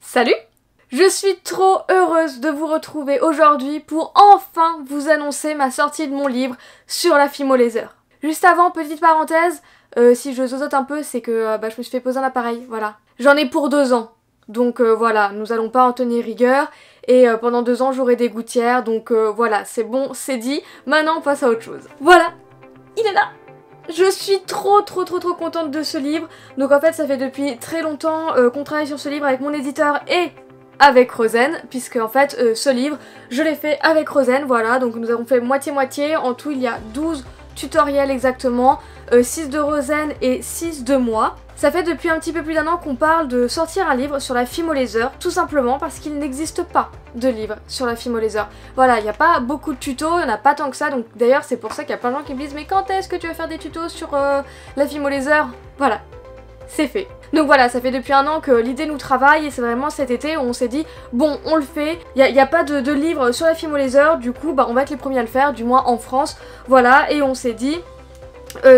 Salut! Je suis trop heureuse de vous retrouver aujourd'hui pour enfin vous annoncer ma sortie de mon livre sur la fimo-laser. Juste avant, petite parenthèse, si je zozote un peu, c'est que je me suis fait poser un appareil, voilà. J'en ai pour 2 ans, donc voilà, nous allons pas en tenir rigueur, et pendant 2 ans j'aurai des gouttières, donc voilà, c'est bon, c'est dit, maintenant on passe à autre chose. Voilà, il est là! Je suis trop contente de ce livre, donc en fait ça fait depuis très longtemps qu'on travaille sur ce livre avec mon éditeur et avec Rosen, puisque en fait ce livre je l'ai fait avec Rosen, voilà, donc nous avons fait moitié-moitié, en tout il y a 12 tutoriels exactement, 6 de Rosen et 6 de moi. Ça fait depuis un petit peu plus d'1 an qu'on parle de sortir un livre sur la fimo-laser, tout simplement parce qu'il n'existe pas de livre sur la fimo-laser. Voilà, il n'y a pas beaucoup de tutos, il n'y en a pas tant que ça, donc d'ailleurs c'est pour ça qu'il y a plein de gens qui me disent mais quand est-ce que tu vas faire des tutos sur la fimo-laser? Voilà, c'est fait. Donc voilà, ça fait depuis 1 an que l'idée nous travaille et c'est vraiment cet été où on s'est dit bon, on le fait, il n'y a pas de livre sur la fimo-laser, du coup on va être les premiers à le faire, du moins en France, voilà, et on s'est dit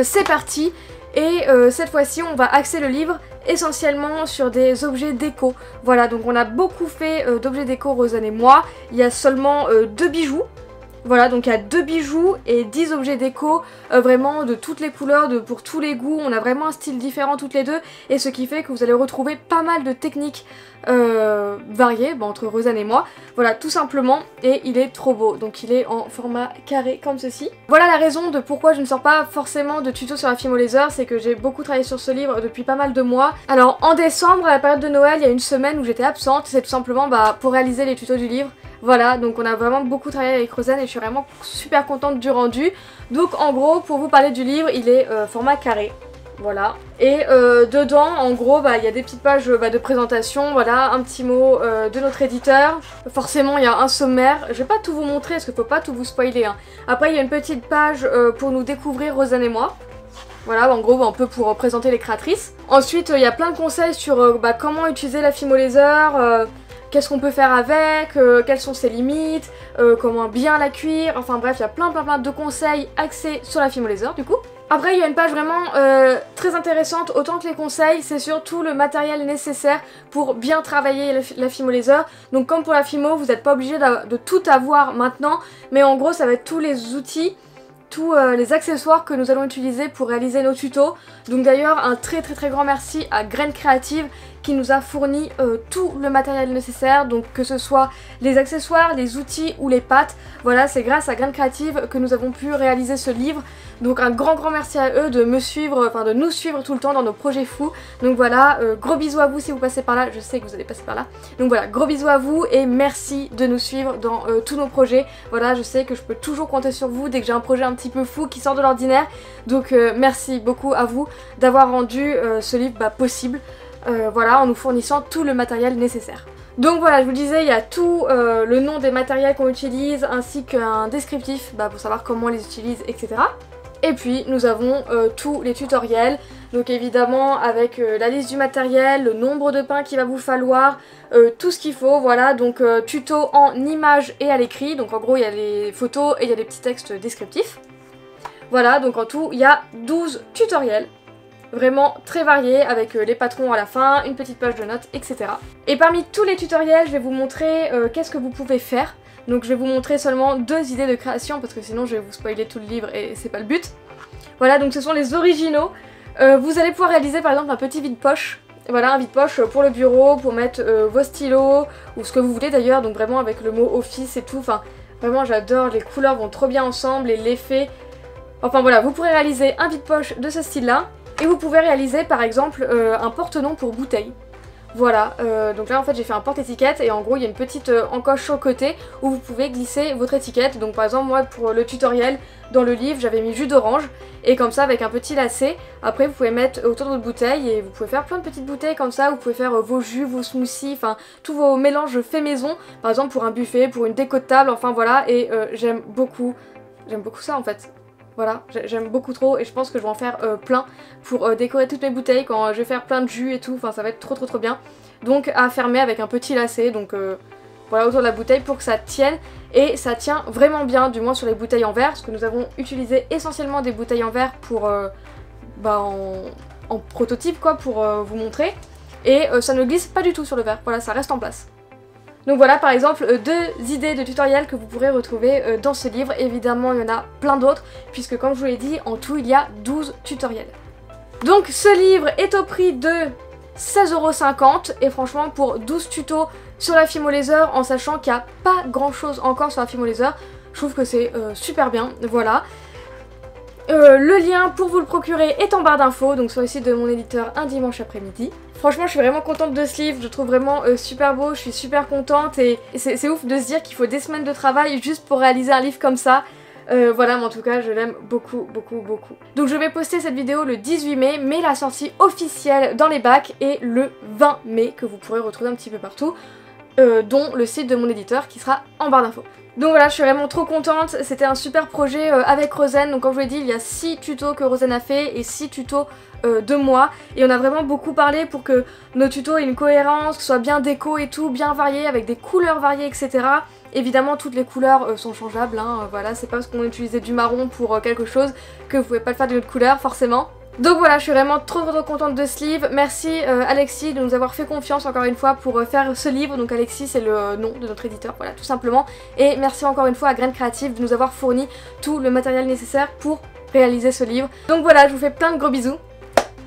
c'est parti. Et cette fois-ci on va axer le livre essentiellement sur des objets déco. Voilà, donc on a beaucoup fait d'objets déco, Rosen et moi. Il y a seulement 2 bijoux. Voilà, donc il y a 2 bijoux et 10 objets déco, vraiment de toutes les couleurs, pour tous les goûts. On a vraiment un style différent toutes les deux, et ce qui fait que vous allez retrouver pas mal de techniques variées entre Rosen et moi. Voilà, tout simplement, et il est trop beau. Donc il est en format carré comme ceci. Voilà la raison de pourquoi je ne sors pas forcément de tuto sur la fimo-laser, c'est que j'ai beaucoup travaillé sur ce livre depuis pas mal de mois. Alors en décembre, à la période de Noël, il y a une semaine où j'étais absente, c'est tout simplement pour réaliser les tutos du livre. Voilà, donc on a vraiment beaucoup travaillé avec Rosen et je suis vraiment super contente du rendu. Donc en gros, pour vous parler du livre, il est format carré. Voilà. Et dedans, en gros, il y a des petites pages de présentation, voilà, un petit mot de notre éditeur. Forcément, il y a un sommaire. Je vais pas tout vous montrer parce qu'il faut pas tout vous spoiler, hein. Après, il y a une petite page pour nous découvrir, Rosen et moi. Voilà, en gros, un peu pour présenter les créatrices. Ensuite, il y a plein de conseils sur comment utiliser la fimo-laser, qu'est-ce qu'on peut faire avec, quelles sont ses limites, comment bien la cuire, enfin bref, il y a plein de conseils axés sur la fimo-laser du coup. Après il y a une page vraiment très intéressante, autant que les conseils, c'est sur tout le matériel nécessaire pour bien travailler la fimo-laser. Donc comme pour la fimo, vous n'êtes pas obligé de tout avoir maintenant, mais en gros ça va être tous les outils, tous les accessoires que nous allons utiliser pour réaliser nos tutos. Donc d'ailleurs un très grand merci à Graines Créatives qui nous a fourni tout le matériel nécessaire, donc que ce soit les accessoires, les outils ou les pâtes. Voilà, c'est grâce à Graines Créatives que nous avons pu réaliser ce livre. Donc un grand merci à eux de me suivre, enfin de nous suivre tout le temps dans nos projets fous. Donc voilà, gros bisous à vous si vous passez par là, je sais que vous allez passer par là. Donc voilà, gros bisous à vous et merci de nous suivre dans tous nos projets. Voilà, je sais que je peux toujours compter sur vous dès que j'ai un projet un petit peu fou qui sort de l'ordinaire. Donc merci beaucoup à vous d'avoir rendu ce livre possible. Voilà, en nous fournissant tout le matériel nécessaire. Donc voilà, je vous disais, il y a tout le nom des matériels qu'on utilise ainsi qu'un descriptif pour savoir comment on les utilise, etc. Et puis nous avons tous les tutoriels, donc évidemment avec la liste du matériel, le nombre de pains qu'il va vous falloir, tout ce qu'il faut, voilà, donc tuto en images et à l'écrit, donc en gros il y a les photos et il y a des petits textes descriptifs. Voilà, donc en tout il y a 12 tutoriels. Vraiment très varié avec les patrons à la fin, une petite page de notes, etc. Et parmi tous les tutoriels, je vais vous montrer qu'est-ce que vous pouvez faire. Donc je vais vous montrer seulement 2 idées de création parce que sinon je vais vous spoiler tout le livre et c'est pas le but. Voilà, donc ce sont les originaux. Vous allez pouvoir réaliser par exemple un petit vide-poche. Voilà, un vide-poche pour le bureau, pour mettre vos stylos ou ce que vous voulez d'ailleurs. Donc vraiment avec le mot office et tout. Enfin, vraiment j'adore, les couleurs vont trop bien ensemble et l'effet. Enfin voilà, vous pourrez réaliser un vide-poche de ce style-là. Et vous pouvez réaliser par exemple un porte-nom pour bouteille. Voilà, donc là en fait j'ai fait un porte-étiquette et en gros il y a une petite encoche sur le côté où vous pouvez glisser votre étiquette. Donc par exemple moi pour le tutoriel dans le livre j'avais mis jus d'orange et comme ça avec un petit lacet, après vous pouvez mettre autour de votre bouteille et vous pouvez faire plein de petites bouteilles comme ça, vous pouvez faire vos jus, vos smoothies, enfin tous vos mélanges faits maison, par exemple pour un buffet, pour une déco de table, enfin voilà, et j'aime beaucoup ça en fait. Voilà, j'aime beaucoup trop et je pense que je vais en faire plein pour décorer toutes mes bouteilles quand je vais faire plein de jus et tout, enfin ça va être trop bien. Donc à fermer avec un petit lacet, donc voilà autour de la bouteille pour que ça tienne et ça tient vraiment bien, du moins sur les bouteilles en verre, parce que nous avons utilisé essentiellement des bouteilles en verre pour en prototype quoi, pour vous montrer. et ça ne glisse pas du tout sur le verre, voilà, ça reste en place. Donc voilà par exemple 2 idées de tutoriels que vous pourrez retrouver dans ce livre. Évidemment il y en a plein d'autres puisque comme je vous l'ai dit en tout il y a 12 tutoriels. Donc ce livre est au prix de 16,50 € et franchement pour 12 tutos sur la Fimo Laser en sachant qu'il n'y a pas grand chose encore sur la Fimo Laser, je trouve que c'est super bien, voilà. Le lien pour vous le procurer est en barre d'infos, donc sur le site de mon éditeur un dimanche après-midi. Franchement je suis vraiment contente de ce livre, je le trouve vraiment super beau, je suis super contente et c'est ouf de se dire qu'il faut des semaines de travail juste pour réaliser un livre comme ça. Voilà, mais en tout cas je l'aime beaucoup. Donc je vais poster cette vidéo le 18 mai, mais la sortie officielle dans les bacs est le 20 mai, que vous pourrez retrouver un petit peu partout, dont le site de mon éditeur qui sera en barre d'infos. Donc voilà, je suis vraiment trop contente, c'était un super projet avec Rosen, donc comme je vous l'ai dit, il y a 6 tutos que Rosen a fait et 6 tutos de moi, et on a vraiment beaucoup parlé pour que nos tutos aient une cohérence, que ce soit bien déco et tout, bien varié, avec des couleurs variées, etc. Évidemment toutes les couleurs sont changeables, hein, voilà, c'est pas parce qu'on a utilisé du marron pour quelque chose que vous pouvez pas le faire d'une autre couleur forcément. Donc voilà, je suis vraiment trop contente de ce livre. Merci Alexis de nous avoir fait confiance encore une fois pour faire ce livre. Donc Alexis c'est le nom de notre éditeur, voilà tout simplement. Et merci encore une fois à Graines Créatives de nous avoir fourni tout le matériel nécessaire pour réaliser ce livre. Donc voilà, je vous fais plein de gros bisous.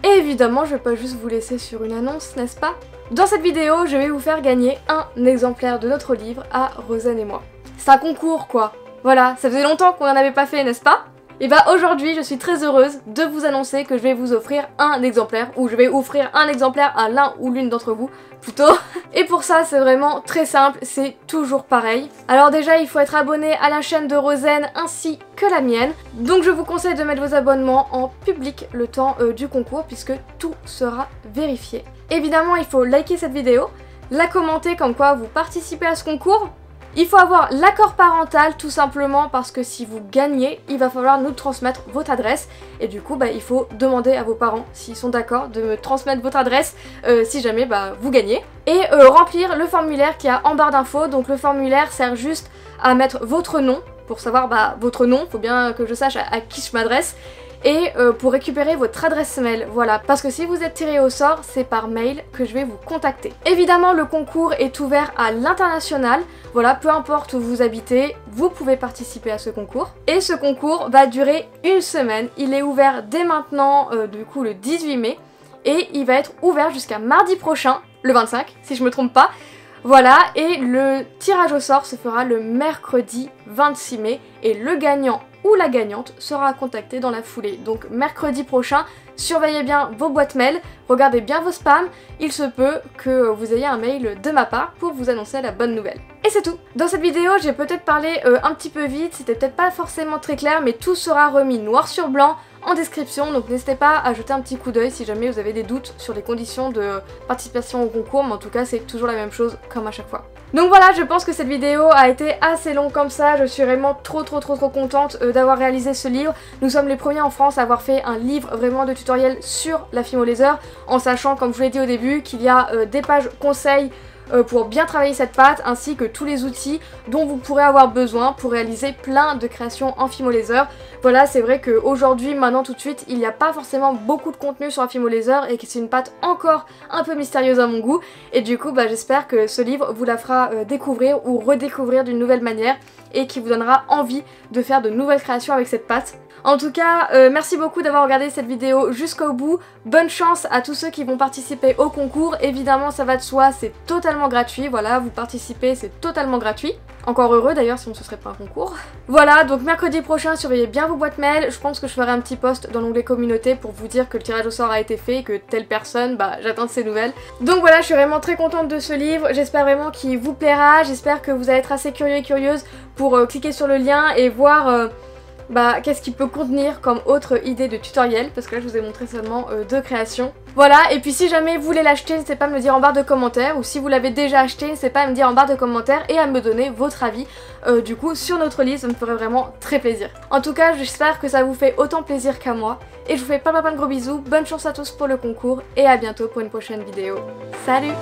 Et évidemment, je vais pas juste vous laisser sur une annonce, n'est-ce pas? Dans cette vidéo, je vais vous faire gagner un exemplaire de notre livre à Rosen et moi. C'est un concours quoi. Voilà, ça faisait longtemps qu'on en avait pas fait, n'est-ce pas? Et bah aujourd'hui, je suis très heureuse de vous annoncer que je vais vous offrir un exemplaire, ou je vais offrir un exemplaire à l'un ou l'une d'entre vous, plutôt. Et pour ça, c'est vraiment très simple, c'est toujours pareil. Alors déjà, il faut être abonné à la chaîne de Rosen ainsi que la mienne. Donc je vous conseille de mettre vos abonnements en public le temps du concours, puisque tout sera vérifié. Évidemment, il faut liker cette vidéo, la commenter comme quoi vous participez à ce concours. Il faut avoir l'accord parental tout simplement parce que si vous gagnez, il va falloir nous transmettre votre adresse et du coup il faut demander à vos parents s'ils sont d'accord de me transmettre votre adresse si jamais vous gagnez. Et remplir le formulaire qui a en barre d'infos, donc le formulaire sert juste à mettre votre nom pour savoir votre nom, faut bien que je sache à qui je m'adresse. Et pour récupérer votre adresse mail, voilà, parce que si vous êtes tiré au sort, c'est par mail que je vais vous contacter. Évidemment, le concours est ouvert à l'international, voilà, peu importe où vous habitez, vous pouvez participer à ce concours. Et ce concours va durer une semaine, il est ouvert dès maintenant, du coup le 18 mai, et il va être ouvert jusqu'à mardi prochain, le 25, si je me trompe pas. Voilà, et le tirage au sort se fera le mercredi 26 mai, et le gagnant ou la gagnante sera contactée dans la foulée. Donc mercredi prochain, surveillez bien vos boîtes mail, regardez bien vos spams, il se peut que vous ayez un mail de ma part pour vous annoncer la bonne nouvelle. Et c'est tout. Dans cette vidéo, j'ai peut-être parlé un petit peu vite, c'était peut-être pas forcément très clair, mais tout sera remis noir sur blanc en description, donc n'hésitez pas à jeter un petit coup d'œil si jamais vous avez des doutes sur les conditions de participation au concours, mais en tout cas c'est toujours la même chose comme à chaque fois. Donc voilà, je pense que cette vidéo a été assez longue comme ça, je suis vraiment trop contente d'avoir réalisé ce livre. Nous sommes les premiers en France à avoir fait un livre vraiment de tutoriel sur la Fimo Laser, en sachant, comme je vous l'ai dit au début, qu'il y a des pages conseils pour bien travailler cette pâte, ainsi que tous les outils dont vous pourrez avoir besoin pour réaliser plein de créations en Fimo Laser. Voilà, c'est vrai qu'aujourd'hui, maintenant tout de suite, il n'y a pas forcément beaucoup de contenu sur la Fimo Laser et que c'est une pâte encore un peu mystérieuse à mon goût. Et du coup, j'espère que ce livre vous la fera découvrir ou redécouvrir d'une nouvelle manière et qui vous donnera envie de faire de nouvelles créations avec cette pâte. En tout cas, merci beaucoup d'avoir regardé cette vidéo jusqu'au bout. Bonne chance à tous ceux qui vont participer au concours. Évidemment, ça va de soi, c'est totalement gratuit. Voilà, vous participez, c'est totalement gratuit. Encore heureux d'ailleurs, sinon ce serait pas un concours. Voilà, donc mercredi prochain, surveillez bien vos boîtes mail. Je pense que je ferai un petit post dans l'onglet communauté pour vous dire que le tirage au sort a été fait et que telle personne, j'attends de ses nouvelles. Donc voilà, je suis vraiment très contente de ce livre. J'espère vraiment qu'il vous plaira. J'espère que vous allez être assez curieux et curieuse pour cliquer sur le lien et voir qu'est-ce qu'il peut contenir comme autre idée de tutoriel, parce que là je vous ai montré seulement deux créations. Voilà, et puis si jamais vous voulez l'acheter, n'hésitez pas à me le dire en barre de commentaires, ou si vous l'avez déjà acheté, n'hésitez pas à me dire en barre de commentaires et à me donner votre avis du coup sur notre livre, ça me ferait vraiment très plaisir. En tout cas, j'espère que ça vous fait autant plaisir qu'à moi, et je vous fais plein de gros bisous, bonne chance à tous pour le concours, et à bientôt pour une prochaine vidéo. Salut!